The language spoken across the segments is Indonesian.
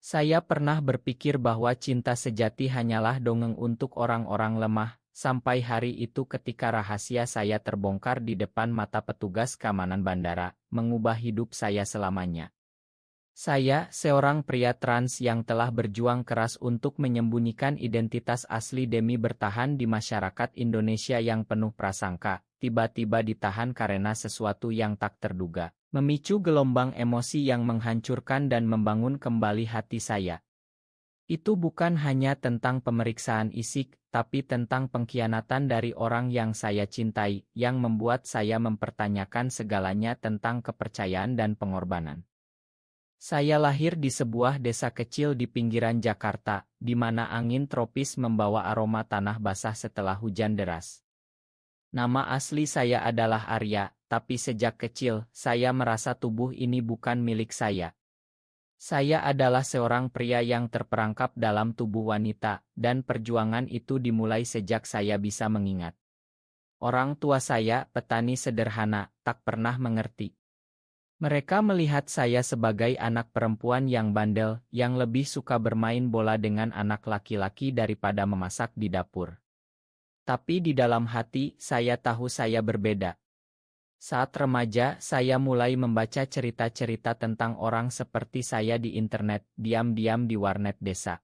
Saya pernah berpikir bahwa cinta sejati hanyalah dongeng untuk orang-orang lemah, sampai hari itu ketika rahasia saya terbongkar di depan mata petugas keamanan bandara, mengubah hidup saya selamanya. Saya, seorang pria trans yang telah berjuang keras untuk menyembunyikan identitas asli demi bertahan di masyarakat Indonesia yang penuh prasangka, tiba-tiba ditahan karena sesuatu yang tak terduga, memicu gelombang emosi yang menghancurkan dan membangun kembali hati saya. Itu bukan hanya tentang pemeriksaan isik, tapi tentang pengkhianatan dari orang yang saya cintai, yang membuat saya mempertanyakan segalanya tentang kepercayaan dan pengorbanan. Saya lahir di sebuah desa kecil di pinggiran Jakarta, di mana angin tropis membawa aroma tanah basah setelah hujan deras. Nama asli saya adalah Arya, tapi sejak kecil, saya merasa tubuh ini bukan milik saya. Saya adalah seorang pria yang terperangkap dalam tubuh wanita, dan perjuangan itu dimulai sejak saya bisa mengingat. Orang tua saya, petani sederhana, tak pernah mengerti. Mereka melihat saya sebagai anak perempuan yang bandel, yang lebih suka bermain bola dengan anak laki-laki daripada memasak di dapur. Tapi di dalam hati, saya tahu saya berbeda. Saat remaja, saya mulai membaca cerita-cerita tentang orang seperti saya di internet, diam-diam di warnet desa.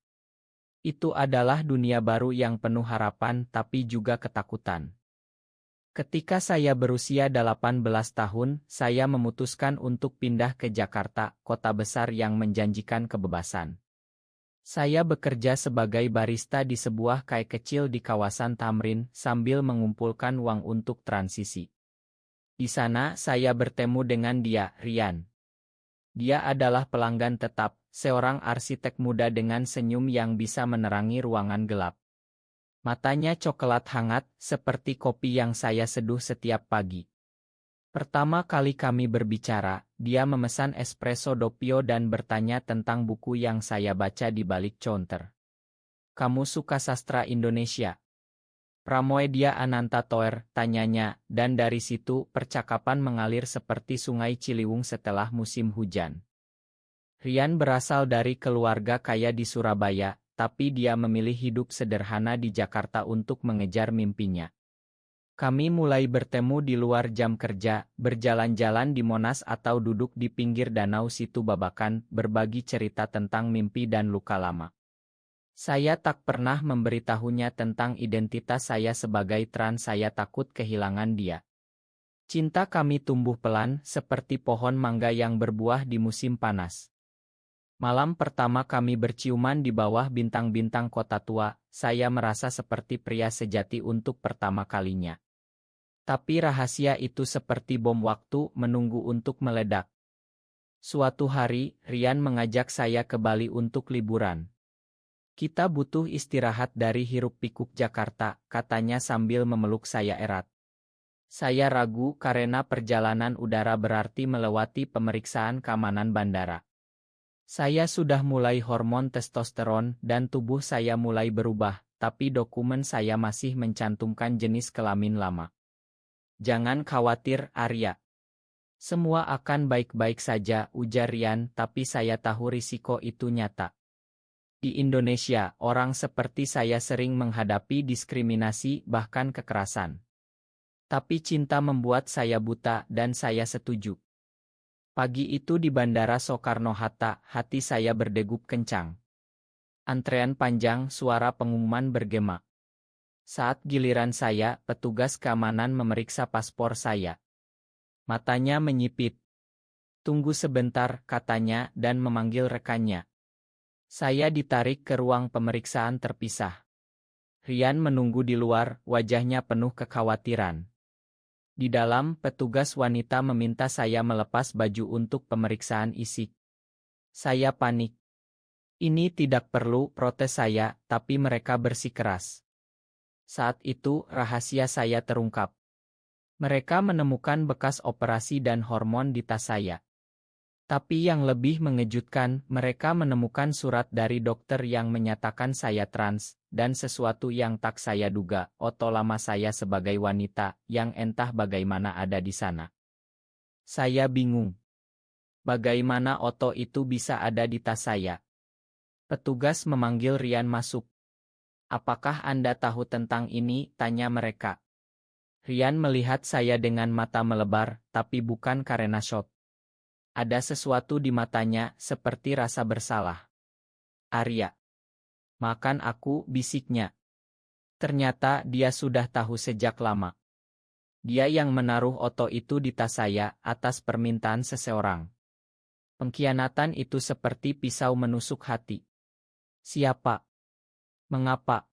Itu adalah dunia baru yang penuh harapan tapi juga ketakutan. Ketika saya berusia 18 tahun, saya memutuskan untuk pindah ke Jakarta, kota besar yang menjanjikan kebebasan. Saya bekerja sebagai barista di sebuah kai kecil di kawasan Tamrin, sambil mengumpulkan uang untuk transisi. Di sana, saya bertemu dengan dia, Rian. Dia adalah pelanggan tetap, seorang arsitek muda dengan senyum yang bisa menerangi ruangan gelap. Matanya coklat hangat, seperti kopi yang saya seduh setiap pagi. Pertama kali kami berbicara, dia memesan espresso doppio dan bertanya tentang buku yang saya baca di balik counter. "Kamu suka sastra Indonesia?" "Pramoedya Ananta Toer," tanyanya, dan dari situ percakapan mengalir seperti sungai Ciliwung setelah musim hujan. Rian berasal dari keluarga kaya di Surabaya, tapi dia memilih hidup sederhana di Jakarta untuk mengejar mimpinya. Kami mulai bertemu di luar jam kerja, berjalan-jalan di Monas atau duduk di pinggir danau Situ Babakan, berbagi cerita tentang mimpi dan luka lama. Saya tak pernah memberitahunya tentang identitas saya sebagai trans, saya takut kehilangan dia. Cinta kami tumbuh pelan, seperti pohon mangga yang berbuah di musim panas. Malam pertama kami berciuman di bawah bintang-bintang kota tua, saya merasa seperti pria sejati untuk pertama kalinya. Tapi rahasia itu seperti bom waktu menunggu untuk meledak. Suatu hari, Rian mengajak saya ke Bali untuk liburan. "Kita butuh istirahat dari hiruk-pikuk Jakarta," katanya sambil memeluk saya erat. Saya ragu karena perjalanan udara berarti melewati pemeriksaan keamanan bandara. Saya sudah mulai hormon testosteron dan tubuh saya mulai berubah, tapi dokumen saya masih mencantumkan jenis kelamin lama. "Jangan khawatir, Arya. Semua akan baik-baik saja," ujar Rian, "tapi saya tahu risiko itu nyata. Di Indonesia, orang seperti saya sering menghadapi diskriminasi, bahkan kekerasan. Tapi cinta membuat saya buta dan saya setuju." Pagi itu di Bandara Soekarno-Hatta, hati saya berdegup kencang. Antrean panjang, suara pengumuman bergema. Saat giliran saya, petugas keamanan memeriksa paspor saya. Matanya menyipit. "Tunggu sebentar," katanya, dan memanggil rekannya. Saya ditarik ke ruang pemeriksaan terpisah. Rian menunggu di luar, wajahnya penuh kekhawatiran. Di dalam, petugas wanita meminta saya melepas baju untuk pemeriksaan isik. Saya panik. "Ini tidak perlu," protes saya, tapi mereka bersikeras. Saat itu, rahasia saya terungkap. Mereka menemukan bekas operasi dan hormon di tas saya. Tapi yang lebih mengejutkan, mereka menemukan surat dari dokter yang menyatakan saya trans, dan sesuatu yang tak saya duga, foto lama saya sebagai wanita, yang entah bagaimana ada di sana. Saya bingung. Bagaimana foto itu bisa ada di tas saya? Petugas memanggil Rian masuk. "Apakah Anda tahu tentang ini?" tanya mereka. Rian melihat saya dengan mata melebar, tapi bukan karena shock. Ada sesuatu di matanya, seperti rasa bersalah. "Arya, makan aku," bisiknya. Ternyata dia sudah tahu sejak lama. Dia yang menaruh oto itu di tas saya atas permintaan seseorang. Pengkhianatan itu seperti pisau menusuk hati. Siapa? Mengapa?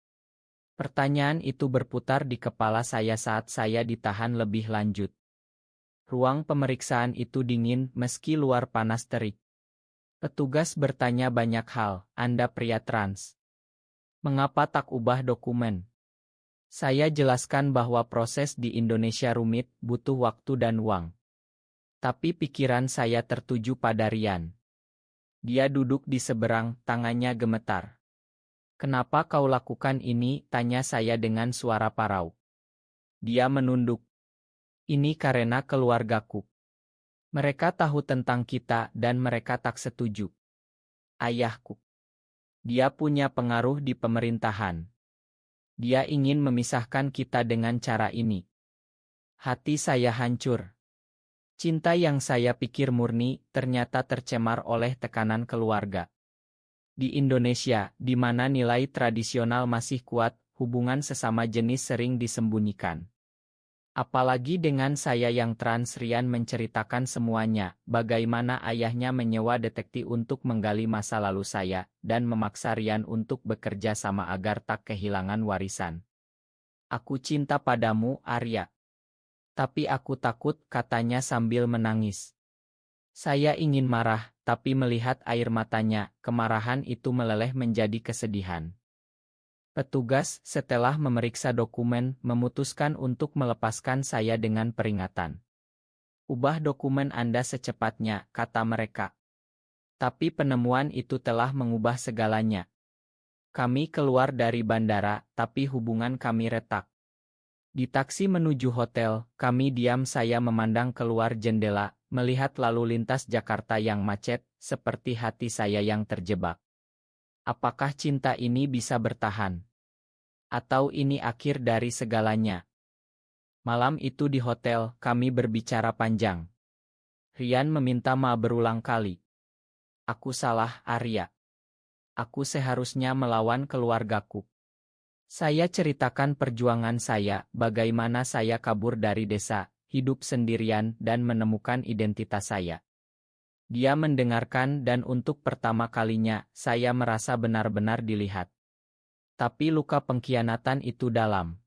Pertanyaan itu berputar di kepala saya saat saya ditahan lebih lanjut. Ruang pemeriksaan itu dingin meski luar panas terik. Petugas bertanya banyak hal. "Anda pria trans. Mengapa tak ubah dokumen?" Saya jelaskan bahwa proses di Indonesia rumit, butuh waktu dan uang. Tapi pikiran saya tertuju pada Rian. Dia duduk di seberang, tangannya gemetar. "Kenapa kau lakukan ini?" tanya saya dengan suara parau. Dia menunduk. "Ini karena keluargaku. Mereka tahu tentang kita dan mereka tak setuju. Ayahku. Dia punya pengaruh di pemerintahan. Dia ingin memisahkan kita dengan cara ini." Hati saya hancur. Cinta yang saya pikir murni, ternyata tercemar oleh tekanan keluarga. Di Indonesia, di mana nilai tradisional masih kuat, hubungan sesama jenis sering disembunyikan. Apalagi dengan saya yang trans. Rian menceritakan semuanya, bagaimana ayahnya menyewa detektif untuk menggali masa lalu saya, dan memaksa Rian untuk bekerja sama agar tak kehilangan warisan. "Aku cinta padamu, Arya. Tapi aku takut," katanya sambil menangis. Saya ingin marah, tapi melihat air matanya, kemarahan itu meleleh menjadi kesedihan. Petugas, setelah memeriksa dokumen, memutuskan untuk melepaskan saya dengan peringatan. "Ubah dokumen Anda secepatnya," kata mereka. Tapi penemuan itu telah mengubah segalanya. Kami keluar dari bandara, tapi hubungan kami retak. Di taksi menuju hotel, kami diam. Saya memandang keluar jendela, melihat lalu lintas Jakarta yang macet, seperti hati saya yang terjebak. Apakah cinta ini bisa bertahan? Atau ini akhir dari segalanya? Malam itu di hotel, kami berbicara panjang. Rian meminta maaf berulang kali. "Aku salah, Arya. Aku seharusnya melawan keluargaku." Saya ceritakan perjuangan saya, bagaimana saya kabur dari desa, hidup sendirian, dan menemukan identitas saya. Dia mendengarkan dan untuk pertama kalinya, saya merasa benar-benar dilihat. Tapi luka pengkhianatan itu dalam.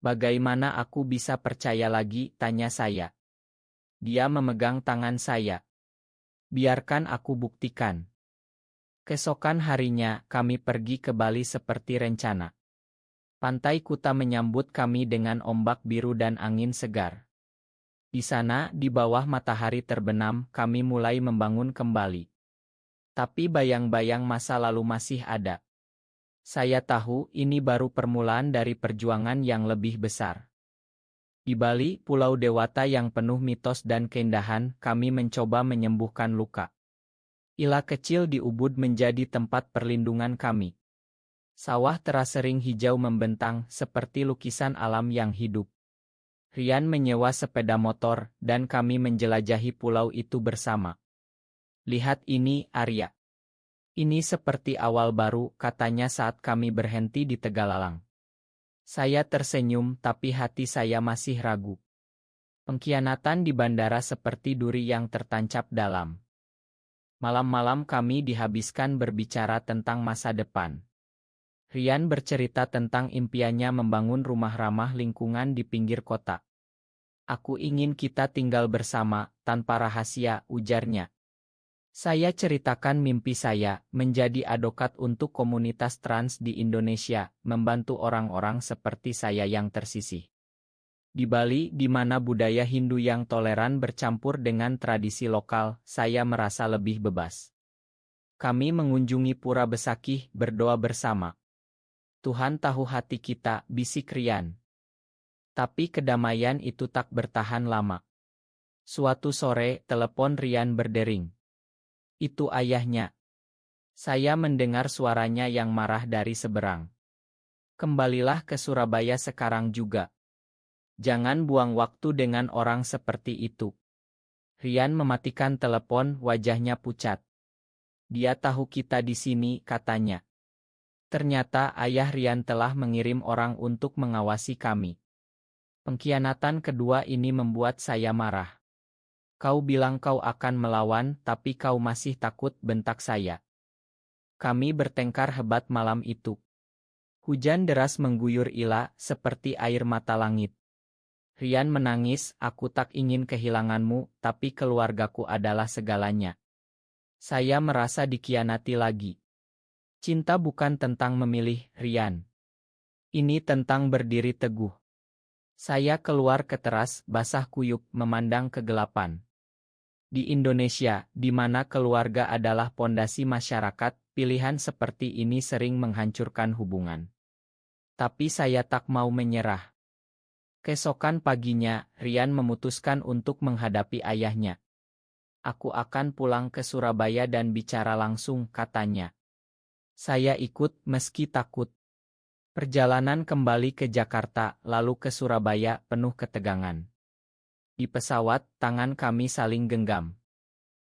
"Bagaimana aku bisa percaya lagi?" tanya saya. Dia memegang tangan saya. "Biarkan aku buktikan." Keesokan harinya, kami pergi ke Bali seperti rencana. Pantai Kuta menyambut kami dengan ombak biru dan angin segar. Di sana, di bawah matahari terbenam, kami mulai membangun kembali. Tapi bayang-bayang masa lalu masih ada. Saya tahu ini baru permulaan dari perjuangan yang lebih besar. Di Bali, Pulau Dewata yang penuh mitos dan keindahan, kami mencoba menyembuhkan luka. Ila kecil di Ubud menjadi tempat perlindungan kami. Sawah terasering hijau membentang, seperti lukisan alam yang hidup. Rian menyewa sepeda motor, dan kami menjelajahi pulau itu bersama. "Lihat ini, Arya. Ini seperti awal baru," katanya saat kami berhenti di Tegalalang. Saya tersenyum, tapi hati saya masih ragu. Pengkhianatan di bandara seperti duri yang tertancap dalam. Malam-malam kami dihabiskan berbicara tentang masa depan. Rian bercerita tentang impiannya membangun rumah ramah lingkungan di pinggir kota. "Aku ingin kita tinggal bersama, tanpa rahasia," ujarnya. Saya ceritakan mimpi saya, menjadi advokat untuk komunitas trans di Indonesia, membantu orang-orang seperti saya yang tersisih. Di Bali, di mana budaya Hindu yang toleran bercampur dengan tradisi lokal, saya merasa lebih bebas. Kami mengunjungi Pura Besakih, berdoa bersama. "Tuhan tahu hati kita," bisik Rian. Tapi kedamaian itu tak bertahan lama. Suatu sore, telepon Rian berdering. Itu ayahnya. Saya mendengar suaranya yang marah dari seberang. Kembalilah ke Surabaya sekarang juga. Jangan buang waktu dengan orang seperti itu. Rian mematikan telepon, wajahnya pucat. Dia tahu kita di sini, katanya. Ternyata ayah Rian telah mengirim orang untuk mengawasi kami. Pengkhianatan kedua ini membuat saya marah. Kau bilang kau akan melawan, tapi kau masih takut, bentak saya. Kami bertengkar hebat malam itu. Hujan deras mengguyur Ila, seperti air mata langit. Rian menangis, aku tak ingin kehilanganmu, tapi keluargaku adalah segalanya. Saya merasa dikhianati lagi. Cinta bukan tentang memilih, Rian. Ini tentang berdiri teguh. Saya keluar ke teras, basah kuyup, memandang kegelapan. Di Indonesia, di mana keluarga adalah pondasi masyarakat, pilihan seperti ini sering menghancurkan hubungan. Tapi saya tak mau menyerah. Keesokan paginya, Rian memutuskan untuk menghadapi ayahnya. Aku akan pulang ke Surabaya dan bicara langsung, katanya. Saya ikut meski takut. Perjalanan kembali ke Jakarta, lalu ke Surabaya, penuh ketegangan. Di pesawat, tangan kami saling genggam.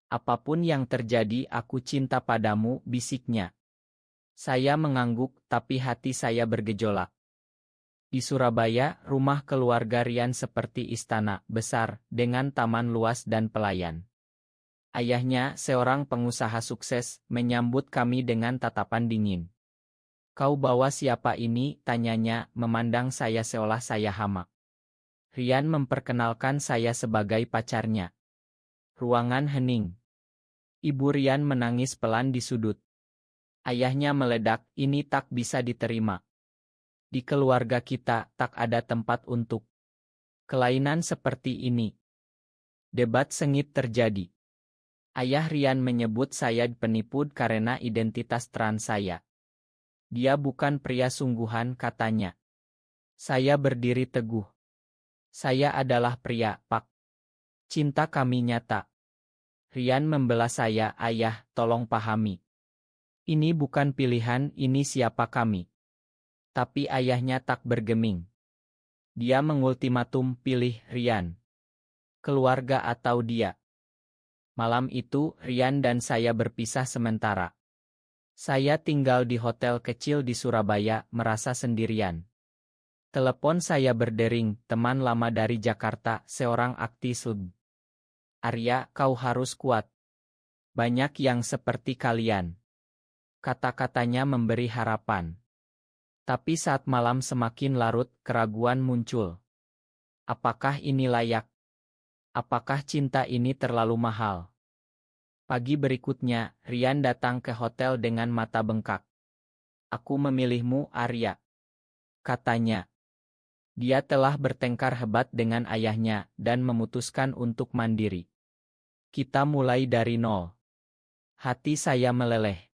Apapun yang terjadi, aku cinta padamu, bisiknya. Saya mengangguk, tapi hati saya bergejolak. Di Surabaya, rumah keluarga Rian seperti istana besar, dengan taman luas dan pelayan. Ayahnya, seorang pengusaha sukses, menyambut kami dengan tatapan dingin. Kau bawa siapa ini? Tanyanya, memandang saya seolah saya hama. Rian memperkenalkan saya sebagai pacarnya. Ruangan hening. Ibu Rian menangis pelan di sudut. Ayahnya meledak, ini tak bisa diterima. Di keluarga kita, tak ada tempat untuk kelainan seperti ini. Debat sengit terjadi. Ayah Rian menyebut saya penipu karena identitas trans saya. Dia bukan pria sungguhan, katanya. Saya berdiri teguh. Saya adalah pria, Pak. Cinta kami nyata. Rian membela saya, ayah, tolong pahami. Ini bukan pilihan, ini siapa kami. Tapi ayahnya tak bergeming. Dia mengultimatum, pilih Rian. Keluarga atau dia. Malam itu, Rian dan saya berpisah sementara. Saya tinggal di hotel kecil di Surabaya, merasa sendirian. Telepon saya berdering, teman lama dari Jakarta, seorang aktis. Arya, kau harus kuat. Banyak yang seperti kalian. Kata-katanya memberi harapan. Tapi saat malam semakin larut, keraguan muncul. Apakah ini layak? Apakah cinta ini terlalu mahal? Pagi berikutnya, Rian datang ke hotel dengan mata bengkak. Aku memilihmu, Arya. Katanya. Dia telah bertengkar hebat dengan ayahnya dan memutuskan untuk mandiri. Kita mulai dari nol. Hati saya meleleh.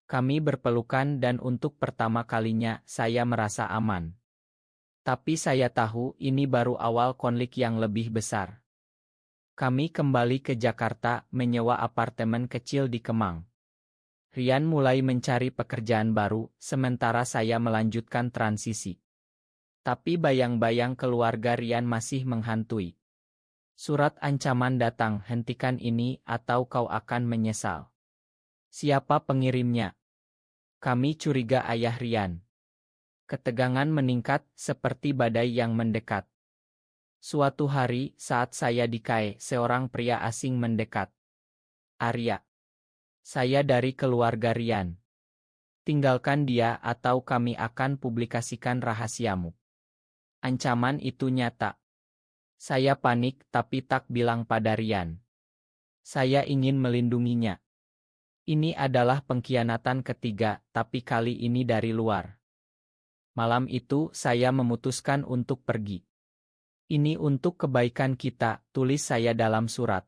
Kami berpelukan dan untuk pertama kalinya saya merasa aman. Tapi saya tahu ini baru awal konflik yang lebih besar. Kami kembali ke Jakarta, menyewa apartemen kecil di Kemang. Rian mulai mencari pekerjaan baru, sementara saya melanjutkan transisi. Tapi bayang-bayang keluarga Rian masih menghantui. Surat ancaman datang, hentikan ini atau kau akan menyesal. Siapa pengirimnya? Kami curiga ayah Rian. Ketegangan meningkat, seperti badai yang mendekat. Suatu hari, saat saya di KAE, seorang pria asing mendekat. Arya. Saya dari keluarga Rian. Tinggalkan dia atau kami akan publikasikan rahasiamu. Ancaman itu nyata. Saya panik tapi tak bilang pada Rian. Saya ingin melindunginya. Ini adalah pengkhianatan ketiga, tapi kali ini dari luar. Malam itu, saya memutuskan untuk pergi. Ini untuk kebaikan kita, tulis saya dalam surat.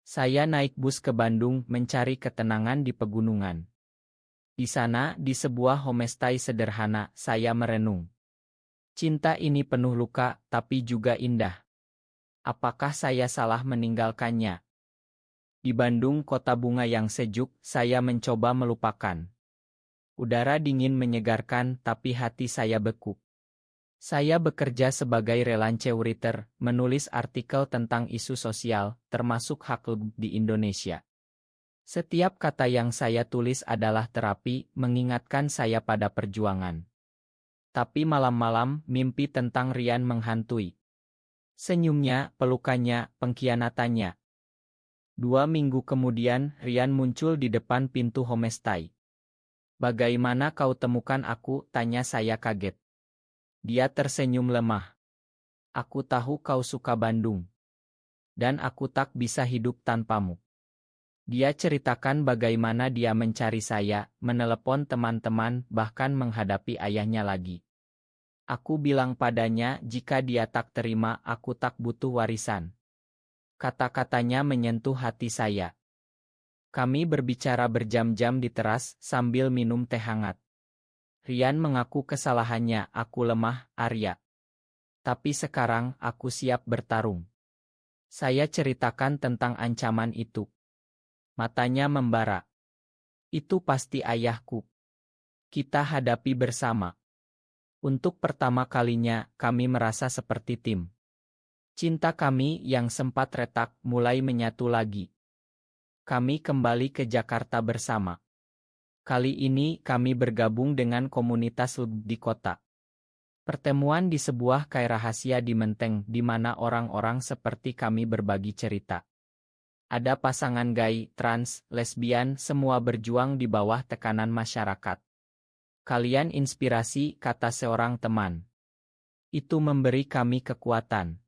Saya naik bus ke Bandung mencari ketenangan di pegunungan. Di sana, di sebuah homestay sederhana, saya merenung. Cinta ini penuh luka, tapi juga indah. Apakah saya salah meninggalkannya? Di Bandung, kota bunga yang sejuk, saya mencoba melupakan. Udara dingin menyegarkan, tapi hati saya beku. Saya bekerja sebagai relance writer, menulis artikel tentang isu sosial, termasuk hak LGBT di Indonesia. Setiap kata yang saya tulis adalah terapi, mengingatkan saya pada perjuangan. Tapi malam-malam, mimpi tentang Rian menghantui. Senyumnya, pelukannya, pengkhianatannya. 2 minggu kemudian, Rian muncul di depan pintu homestay. "Bagaimana kau temukan aku?" tanya saya kaget. Dia tersenyum lemah. "Aku tahu kau suka Bandung. Dan aku tak bisa hidup tanpamu." Dia ceritakan bagaimana dia mencari saya, menelepon teman-teman, bahkan menghadapi ayahnya lagi. Aku bilang padanya jika dia tak terima, aku tak butuh warisan. Kata-katanya menyentuh hati saya. Kami berbicara berjam-jam di teras sambil minum teh hangat. Rian mengaku kesalahannya, "Aku lemah, Arya. Tapi sekarang aku siap bertarung." Saya ceritakan tentang ancaman itu. Matanya membara. "Itu pasti ayahku. Kita hadapi bersama." Untuk pertama kalinya, kami merasa seperti tim. Cinta kami yang sempat retak mulai menyatu lagi. Kami kembali ke Jakarta bersama. Kali ini kami bergabung dengan komunitas LGBT di kota. Pertemuan di sebuah kai rahasia di Menteng, di mana orang-orang seperti kami berbagi cerita. Ada pasangan gay, trans, lesbian, semua berjuang di bawah tekanan masyarakat. "Kalian inspirasi," kata seorang teman. Itu memberi kami kekuatan.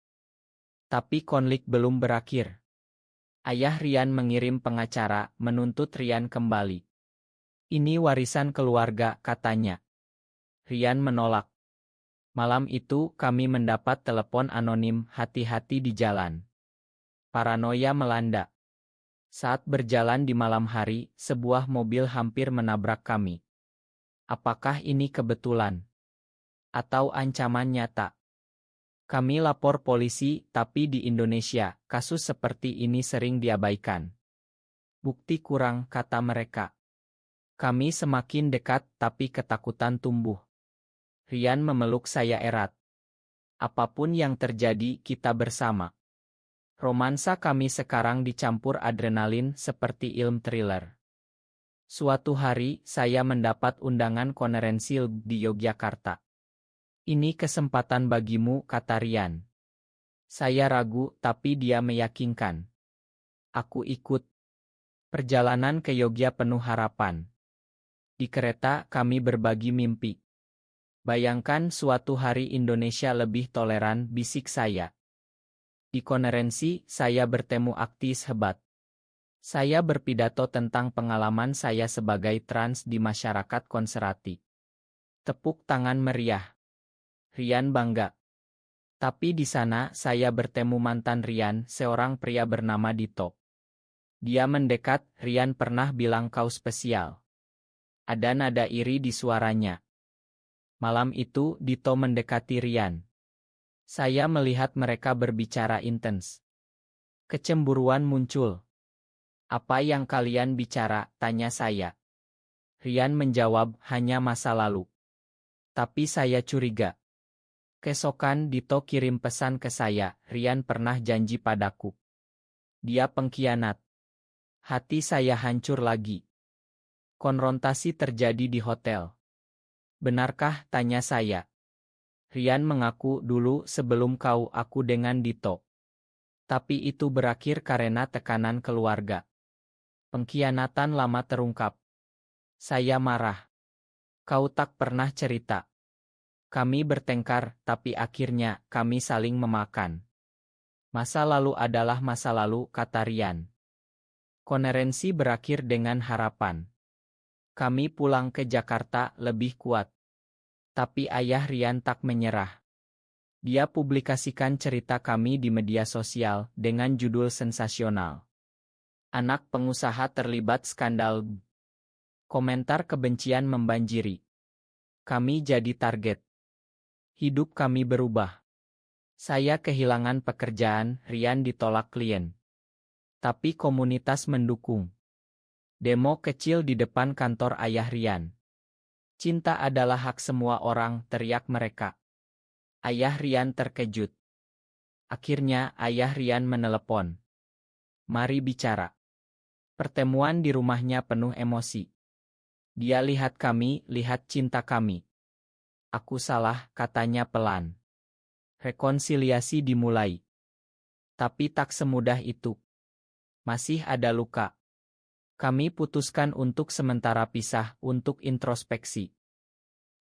Tapi konflik belum berakhir. Ayah Rian mengirim pengacara, menuntut Rian kembali. "Ini warisan keluarga," katanya. Rian menolak. Malam itu kami mendapat telepon anonim, "Hati-hati di jalan." Paranoia melanda. Saat berjalan di malam hari, sebuah mobil hampir menabrak kami. Apakah ini kebetulan? Atau ancaman nyata? Kami lapor polisi, tapi di Indonesia, kasus seperti ini sering diabaikan. "Bukti kurang," kata mereka. Kami semakin dekat, tapi ketakutan tumbuh. Rian memeluk saya erat. "Apapun yang terjadi, kita bersama." Romansa kami sekarang dicampur adrenalin seperti film thriller. Suatu hari, saya mendapat undangan konferensi di Yogyakarta. "Ini kesempatan bagimu," kata Rian. Saya ragu, tapi dia meyakinkan. Aku ikut. Perjalanan ke Yogya penuh harapan. Di kereta, kami berbagi mimpi. "Bayangkan suatu hari Indonesia lebih toleran," bisik saya. Di konferensi, saya bertemu aktivis hebat. Saya berpidato tentang pengalaman saya sebagai trans di masyarakat konservatif. Tepuk tangan meriah. Rian bangga. Tapi di sana saya bertemu mantan Rian, seorang pria bernama Dito. Dia mendekat. "Rian pernah bilang kau spesial." Ada nada iri di suaranya. Malam itu Dito mendekati Rian. Saya melihat mereka berbicara intens. Kecemburuan muncul. "Apa yang kalian bicara?" tanya saya. Rian menjawab, "Hanya masa lalu." Tapi saya curiga. Keesokan Dito kirim pesan ke saya, "Rian pernah janji padaku. Dia pengkhianat." Hati saya hancur lagi. Konfrontasi terjadi di hotel. "Benarkah?" tanya saya. Rian mengaku, "Dulu sebelum aku dengan Dito. Tapi itu berakhir karena tekanan keluarga." Pengkhianatan lama terungkap. Saya marah. "Kau tak pernah cerita." Kami bertengkar, tapi akhirnya kami saling memakan. "Masa lalu adalah masa lalu," kata Rian. Konferensi berakhir dengan harapan. Kami pulang ke Jakarta lebih kuat. Tapi ayah Rian tak menyerah. Dia publikasikan cerita kami di media sosial dengan judul sensasional. "Anak pengusaha terlibat skandal." Komentar kebencian membanjiri. Kami jadi target. Hidup kami berubah. Saya kehilangan pekerjaan, Rian ditolak klien. Tapi komunitas mendukung. Demo kecil di depan kantor ayah Rian. Cinta adalah hak semua orang, teriak mereka. Ayah Rian terkejut. Akhirnya ayah Rian menelepon. Mari bicara. Pertemuan di rumahnya penuh emosi. Dia lihat kami, lihat cinta kami. Aku salah, katanya pelan. Rekonsiliasi dimulai. Tapi tak semudah itu. Masih ada luka. Kami putuskan untuk sementara pisah, untuk introspeksi.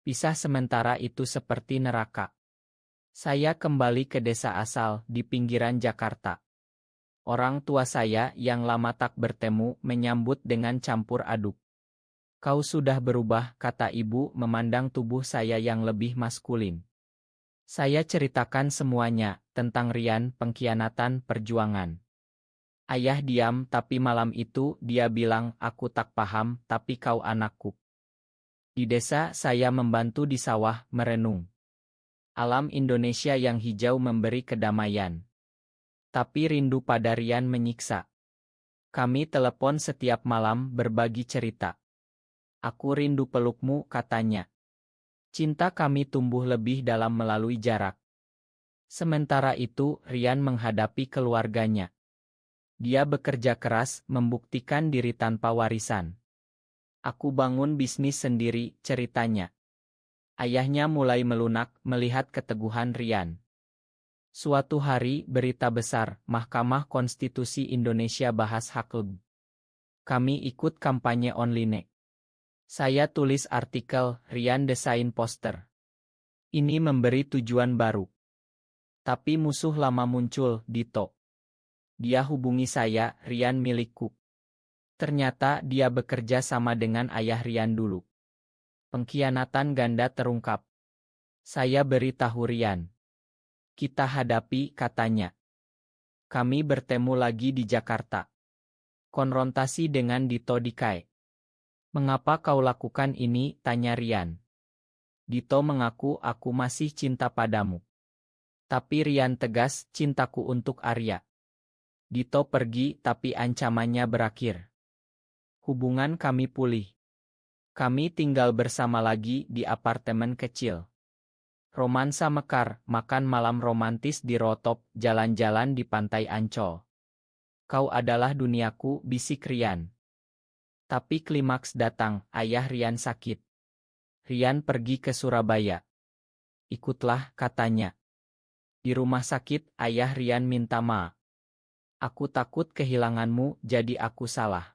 Pisah sementara itu seperti neraka. Saya kembali ke desa asal, di pinggiran Jakarta. Orang tua saya yang lama tak bertemu menyambut dengan campur aduk. Kau sudah berubah, kata ibu memandang tubuh saya yang lebih maskulin. Saya ceritakan semuanya, tentang Rian, pengkhianatan, perjuangan. Ayah diam, tapi malam itu dia bilang, aku tak paham, tapi kau anakku. Di desa saya membantu di sawah, merenung. Alam Indonesia yang hijau memberi kedamaian. Tapi rindu pada Rian menyiksa. Kami telepon setiap malam berbagi cerita. Aku rindu pelukmu, katanya. Cinta kami tumbuh lebih dalam melalui jarak. Sementara itu, Rian menghadapi keluarganya. Dia bekerja keras, membuktikan diri tanpa warisan. Aku bangun bisnis sendiri, ceritanya. Ayahnya mulai melunak melihat keteguhan Rian. Suatu hari, berita besar, Mahkamah Konstitusi Indonesia bahas hak LGBTI. Kami ikut kampanye online. Saya tulis artikel, Rian desain poster. Ini memberi tujuan baru. Tapi musuh lama muncul, Dito. Dia hubungi saya, Rian milikku. Ternyata dia bekerja sama dengan ayah Rian dulu. Pengkhianatan ganda terungkap. Saya beritahu Rian. Kita hadapi, katanya. Kami bertemu lagi di Jakarta. Konfrontasi dengan Dito Dikai. Mengapa kau lakukan ini, tanya Rian. Dito mengaku aku masih cinta padamu. Tapi Rian tegas, cintaku untuk Arya. Dito pergi tapi ancamannya berakhir. Hubungan kami pulih. Kami tinggal bersama lagi di apartemen kecil. Romansa mekar, makan malam romantis di rooftop, jalan-jalan di pantai Ancol. Kau adalah duniaku, bisik Rian. Tapi klimaks datang, ayah Rian sakit. Rian pergi ke Surabaya. Ikutlah, katanya. Di rumah sakit, ayah Rian minta maaf. Aku takut kehilanganmu, jadi aku salah.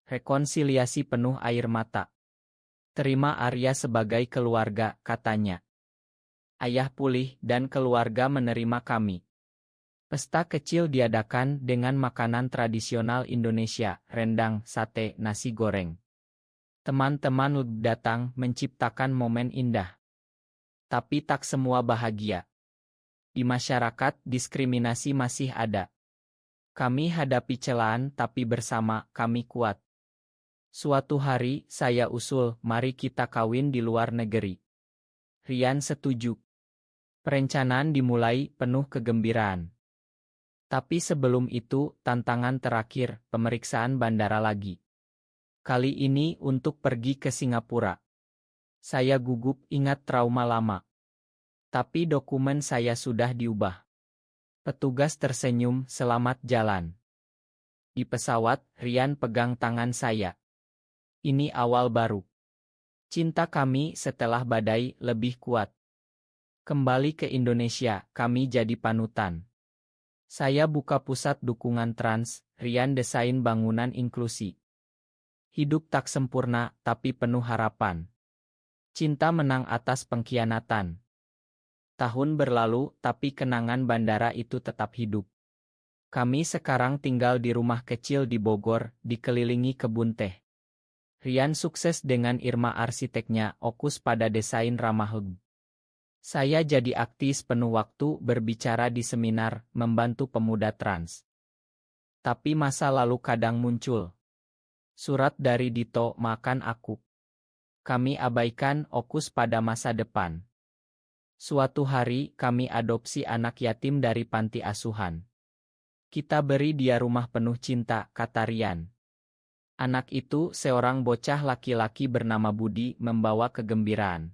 Rekonsiliasi penuh air mata. Terima Arya sebagai keluarga, katanya. Ayah pulih dan keluarga menerima kami. Pesta kecil diadakan dengan makanan tradisional Indonesia, rendang, sate, nasi goreng. Teman-teman datang menciptakan momen indah. Tapi tak semua bahagia. Di masyarakat, diskriminasi masih ada. Kami hadapi celaan tapi bersama kami kuat. Suatu hari, saya usul, mari kita kawin di luar negeri. Rian setuju. Perencanaan dimulai penuh kegembiraan. Tapi sebelum itu, tantangan terakhir, pemeriksaan bandara lagi. Kali ini untuk pergi ke Singapura. Saya gugup ingat trauma lama. Tapi dokumen saya sudah diubah. Petugas tersenyum, selamat jalan. Di pesawat, Rian pegang tangan saya. Ini awal baru. Cinta kami setelah badai lebih kuat. Kembali ke Indonesia, kami jadi panutan. Saya buka pusat dukungan trans, Rian desain bangunan inklusi. Hidup tak sempurna, tapi penuh harapan. Cinta menang atas pengkhianatan. Tahun berlalu, tapi kenangan bandara itu tetap hidup. Kami sekarang tinggal di rumah kecil di Bogor, dikelilingi kebun teh. Rian sukses dengan Irma arsiteknya, fokus pada desain ramah LGBTI. Saya jadi aktivis penuh waktu berbicara di seminar, membantu pemuda trans. Tapi masa lalu kadang muncul. Surat dari Dito, makan aku. Kami abaikan, fokus pada masa depan. Suatu hari, kami adopsi anak yatim dari panti asuhan. Kita beri dia rumah penuh cinta, kata Rian. Anak itu, seorang bocah laki-laki bernama Budi, membawa kegembiraan.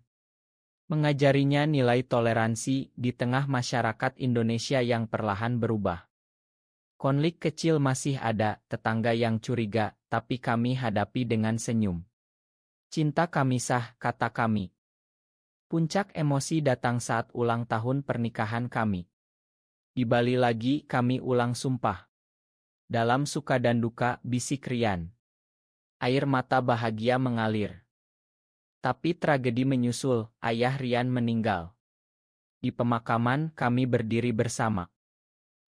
Mengajarinya nilai toleransi di tengah masyarakat Indonesia yang perlahan berubah. Konflik kecil masih ada, tetangga yang curiga, tapi kami hadapi dengan senyum. Cinta kami sah, kata kami. Puncak emosi datang saat ulang tahun pernikahan kami. Di Bali lagi kami ulang sumpah. Dalam suka dan duka, bisik Rian. Air mata bahagia mengalir. Tapi tragedi menyusul, ayah Rian meninggal. Di pemakaman kami berdiri bersama.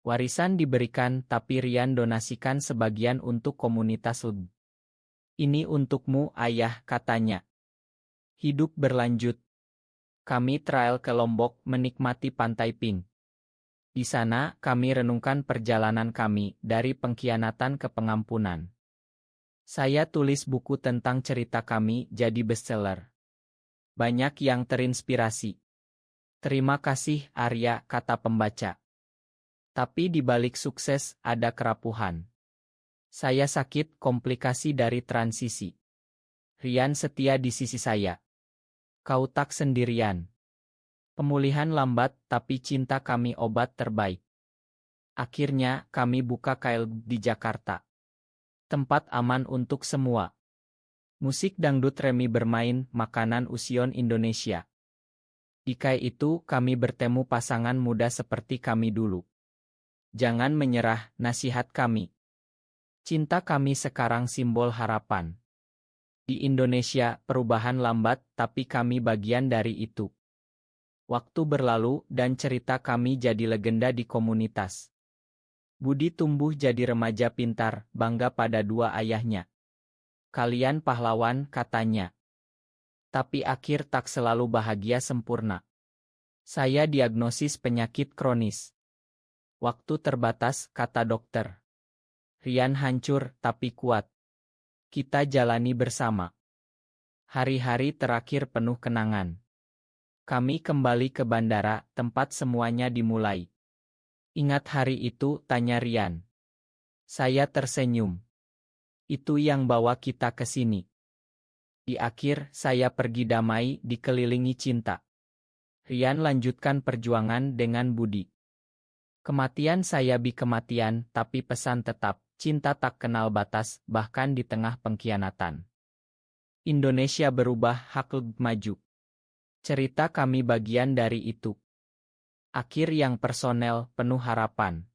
Warisan diberikan tapi Rian donasikan sebagian untuk komunitas LB. Ini untukmu ayah, katanya. Hidup berlanjut. Kami trail ke Lombok menikmati Pantai Pink. Di sana kami renungkan perjalanan kami dari pengkhianatan ke pengampunan. Saya tulis buku tentang cerita kami jadi bestseller. Banyak yang terinspirasi. Terima kasih Arya, kata pembaca. Tapi di balik sukses ada kerapuhan. Saya sakit, komplikasi dari transisi. Rian setia di sisi saya. Kau tak sendirian. Pemulihan lambat, tapi cinta kami obat terbaik. Akhirnya, kami buka KL di Jakarta. Tempat aman untuk semua. Musik dangdut Remi bermain, makanan usion Indonesia. Di KAI itu, kami bertemu pasangan muda seperti kami dulu. Jangan menyerah, nasihat kami. Cinta kami sekarang simbol harapan. Di Indonesia, perubahan lambat, tapi kami bagian dari itu. Waktu berlalu, dan cerita kami jadi legenda di komunitas. Budi tumbuh jadi remaja pintar, bangga pada dua ayahnya. Kalian pahlawan, katanya. Tapi akhir tak selalu bahagia sempurna. Saya diagnosis penyakit kronis. Waktu terbatas, kata dokter. Rian hancur, tapi kuat. Kita jalani bersama. Hari-hari terakhir penuh kenangan. Kami kembali ke bandara, tempat semuanya dimulai. Ingat hari itu, tanya Rian. Saya tersenyum. Itu yang bawa kita ke sini. Di akhir, saya pergi damai, dikelilingi cinta. Rian lanjutkan perjuangan dengan Budi. Kematian saya bi kematian, tapi pesan tetap, cinta tak kenal batas, bahkan di tengah pengkhianatan. Indonesia berubah, hak maju. Cerita kami bagian dari itu. Akhir yang personel, penuh harapan.